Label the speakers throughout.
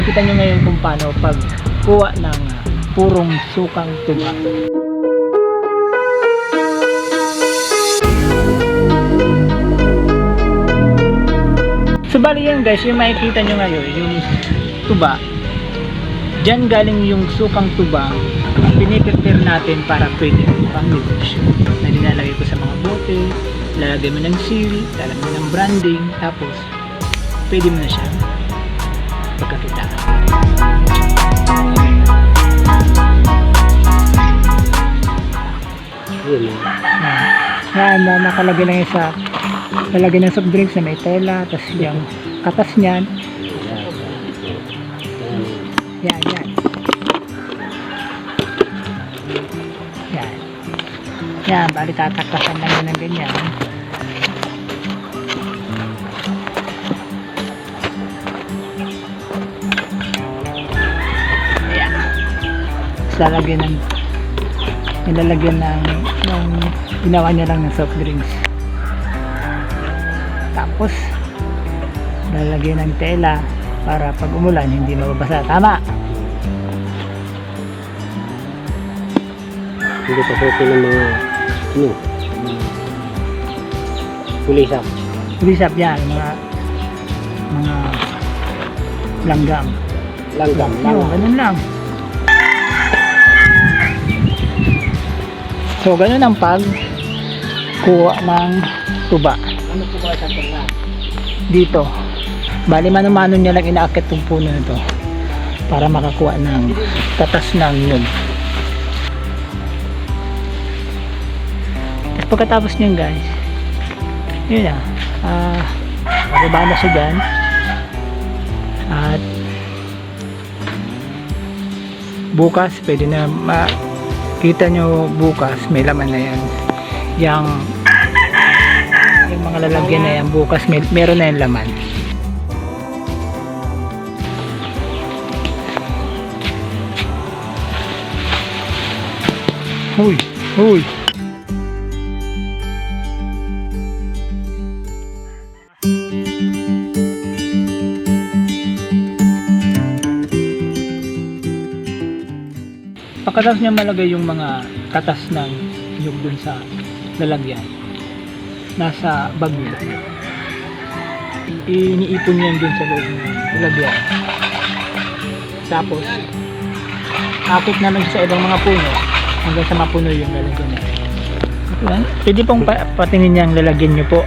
Speaker 1: makikita nyo ngayon kung paano pagkuha ng purong sukang tuba. So bali yan guys, yung makikita nyo ngayon, yung tuba, dyan galing yung sukang tuba, piniprepare natin para pwede pang negosyo. Na dinalagay ko sa mga bote, lalagay mo ng seal, lalagay mo ng branding, tapos pwede mo na siya pagkakitaan. Yan, nakalagay lang yung sa lalagay ng soft drinks na may tela, tapos yung katas niyan. Yan. Yan, bali tatakasan lang yun ng ganyan. Yan. Tapos nilalagyan ng ginawa niya lang ng soft drinks. Tapos lalagyan ng tela para pag umulan hindi mababasa. Tama.
Speaker 2: Hindi pasukin ng mga pulisap.
Speaker 1: Pulisap yan, mga langgam. Ganun lang. So ganun ang pagkuha ng tuba.
Speaker 2: Ano po ba sa tuba?
Speaker 1: Dito. Bali mano-mano niya lang inaakit yung puno nito para makakuha ng tatas ng nyug. At pagkatapos niyan guys, yun na, bababa na siya dyan. At bukas pwede na makita nyo, bukas may laman na yan. Yung mga lalagyan na yan bukas meron na yung laman. Huy. Pagkatapos niya malagay yung mga katas ng nyug dun sa lalagyan, nasa bag niya, iniipon yan dun sa loob ng lalagyan. Tapos akit naman siya sa ibang mga puno hanggang sa mapuno yung lalagyan na. Pwede pong patingin niyang lalagyan nyo po.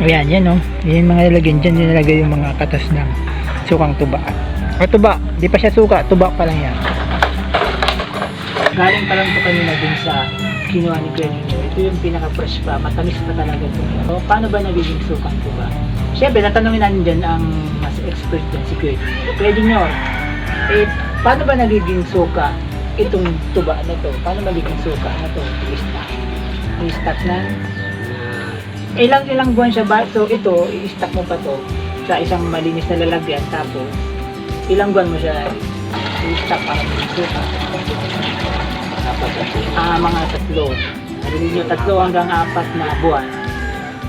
Speaker 1: Ayan, yan o. Yan mga lalagyan dyan, nilagay yung mga katas ng sukang tuba. Tuba, di pa siya suka, tuba pa lang yan. Galing pa lang ito kanina dun sa kinuha ni Kuya Junior. Ito yung pinaka-fresh pa, matamis pa talaga ito. So, paano ba nagiging sukang tuba? Siyempre, natanungin natin dyan ang mas expert dyan, si Kuya Junior. Kuya Junior, paano ba nagiging suka itong tuba na to? Paano magiging suka na to? I-stack na? Ilang buwan siya ba? So, ito, i-stack mo pa to sa isang malinis na lalagyan. Tapos, ilang buwan mo siya i-stack para magiging suka? Mga 3. 3 hanggang 4 na buwan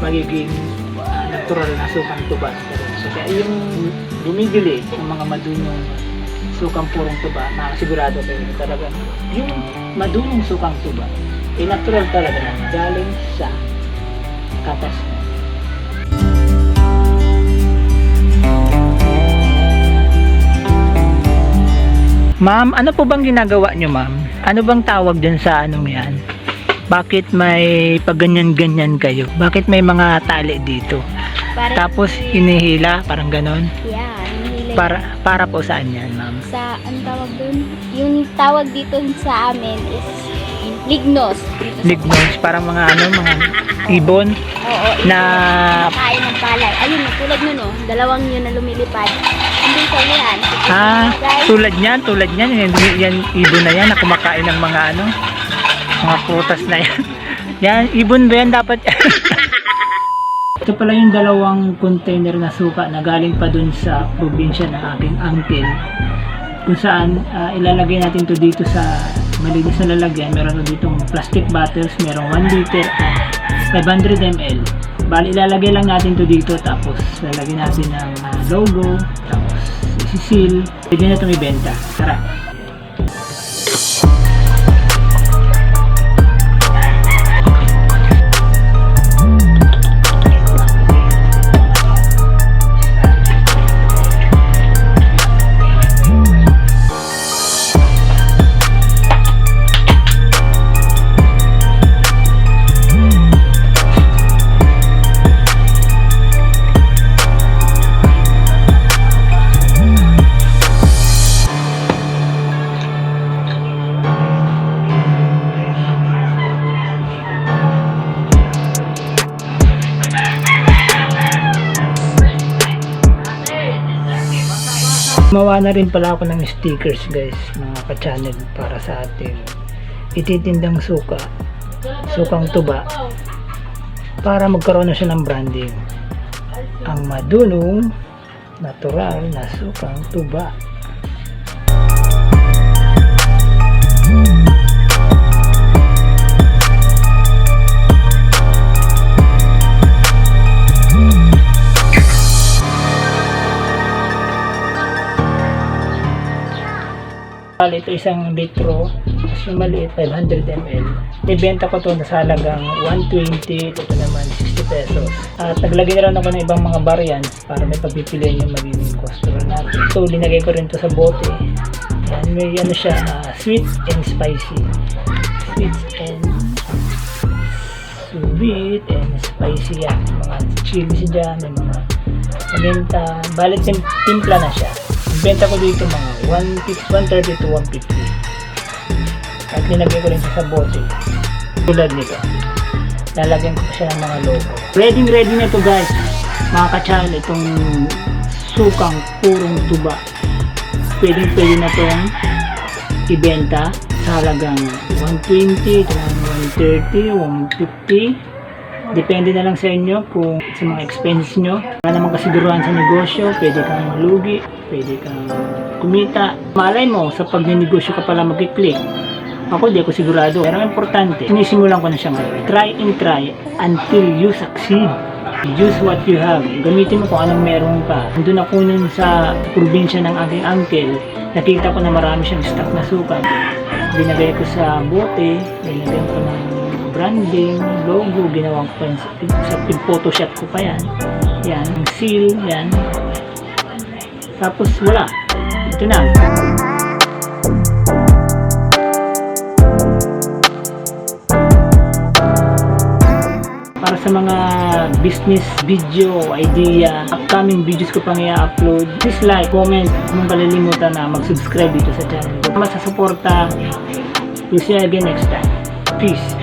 Speaker 1: magiging natural na sukang tuba. So, kaya yung bumibili ng mga madunong sukang purong tuba, makasigurado kayo talaga yung madunong sukang tuba natural talaga na galing sa katas. Ma'am, ano po bang ginagawa nyo, ma'am? Ano bang tawag dyan sa anong yan? Bakit may pagganyan-ganyan kayo? Bakit may mga tali dito? Tapos hinihila, parang ganon?
Speaker 3: Yeah, hinihila.
Speaker 1: Para po saan yan, ma'am?
Speaker 3: Sa, ang tawag dun? Yung tawag dito sa amin is lignos.
Speaker 1: Lignos, parang mga mga ibon.
Speaker 3: Oo,
Speaker 1: na
Speaker 3: kain ng palay. Ayun, tulad nun, oh. Dalawang yun na lumilipad. Hindi sa yan.
Speaker 1: Tulad niyan, yan ibon na yan na kumakain ng mga mga prutas na yan. Yan, ibon ba yan dapat? Ito pala yung dalawang container na suka na galing pa dun sa probinsya ng aking uncle, kung saan ilalagay natin to dito sa malinis na lalagyan. Meron ditong plastic bottles, merong 1 liter at 500 ml. Bali ilalagay lang natin to dito, tapos lalagyan natin ng logo, tapos si Sil, pwede na itong ibenta. Tara. Gumawa na rin pala ako ng stickers guys, mga ka-channel, para sa ating ititindang suka, sukang tuba, para magkaroon na siya ng branding. Ang madunong, natural na sukang tuba. Ito isang litro, mas yung maliit 500 ml. Ibenta ko to sa halagang 120, ito naman 60 pesos. At naglagay na rin ako ng ibang mga variants para may pagpipilian yung magiging customer natin. So linagay ko rin to sa bote. Yan, may ano siya, sweet and spicy. Sweet and spicy yan. Mga chili dyan, may mga paminta. Balit timpla na siya. Benta ko dito mga 130 to 150. At linagay ko rin siya sa bote. Tulad nito. Lalagyan ko siya ng mga logo. Ready na to guys. Mga ka-channel, itong sukang purong tuba. Pwede na itong ibenta sa halagang 120, 130, 150. Depende na lang sa inyo kung sa mga expenses nyo. Para naman kasiguruhan sa negosyo, pwede kang malugi, pwede kang kumita. Malay mo, sa pag-negosyo ka pala mag-click. Ako, di ako sigurado. Pero ang importante, sinisimulan ko na siya ngayon. Try and try until you succeed. Use what you have. Gamitin mo kung anong meron ka. Nandun ako nun sa probinsya ng aking uncle. Nakita ko na marami siyang stock na suka. Binagay ko sa bote, binagay ko ng branding, logo, ginawa ko sa photoshop ko pa yan. Yan, seal, yan. Tapos wala. Ito na. Para sa mga business video, idea, upcoming videos ko pang i-upload, please like, comment, huwag mong kalilimutan na mag-subscribe dito sa channel. Salamat sa suporta. We'll see you again next time. Peace.